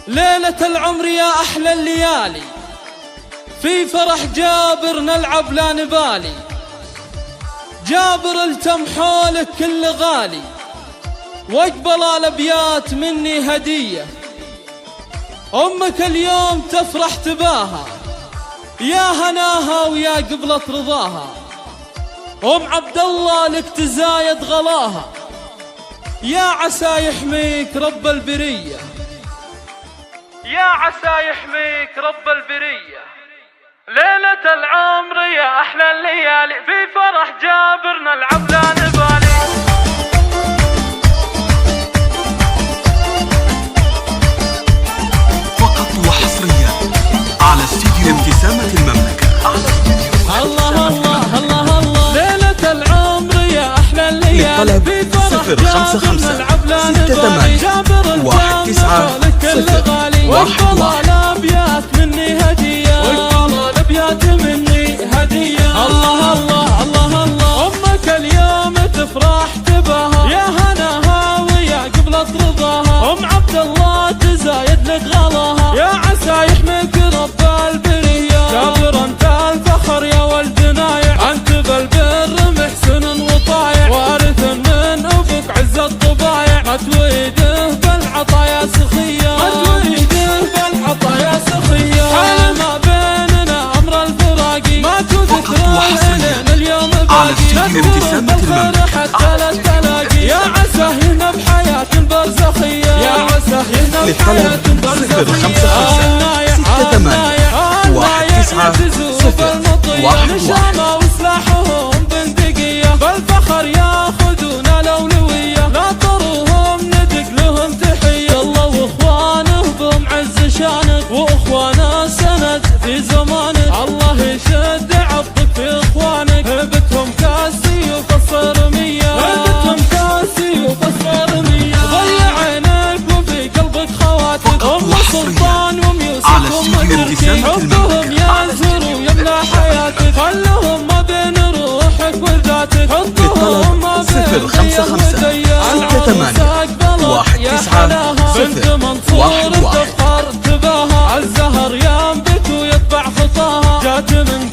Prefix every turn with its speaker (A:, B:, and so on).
A: ليلة العمر يا أحلى الليالي، في فرح جابر نلعب لا نبالي. جابر التم حولك كل غالي، واقبل الابيات مني هدية. أمك اليوم تفرح تباها، يا هناها ويا قبلة رضاها. أم عبد الله لك تزايد غلاها، يا عسى يحميك رب البرية، يا عسى يحميك رب البرية. ليلة العمر يا أحلى الليالي، في فرح جابر نلعب لا نبالي.
B: فقط وحصريا على استديو ابتسامة المملكة.
A: الله الله الله الله. ليلة العمر يا أحلى الليالي، في فرح جابر نلعب لا نبالي. جابر الجامع كل غالي، واقبل الأبيات مني هدية، واقبل الأبيات مني هدية. الله الله الله الله. أمك اليوم تفرح تباها، يا هناها ويا قبلة رضاها. أم عبد الله تزايد لك غلاها، يا عسى يحميك رب البرية. جابر أنت الفخر يا ولد نايع، أنت بالبر محسن وطايع، وارث من أبوك عز الطبايع. ما تويده بالعطايا سخية، ما تويده بالعطايا سخية. حال ما بيننا أمر الفراقي، ما تذكر لنا اليوم باقي. نذكر بالخير حتى لا تلاقي، يا عسى هنا بحياة برزخية، يا عسى هنا بحياة برزخية. نشامة وسلاحهم بندقية، بالفخر ياخذون الأولوية. لا طروهم ندق لهم تحية، الله واخوانه بهم عز شانك، واخوانه سند في زمانك. الله يشد عضك في اخوانك، هبتهم كاسي وفالصرمية، هبتهم كاسي وفالصرمية. ضيع عينك وفي قلبك خواتك، ام سلطان وام يوسف وام تركي. حبهم يزهر ويملى حياتك، خلهم ما بين روحك وذاتك. حطهم ما بين بنت منصور تفخر تباها. الزهر ينبت ويتبع خطاها، جات من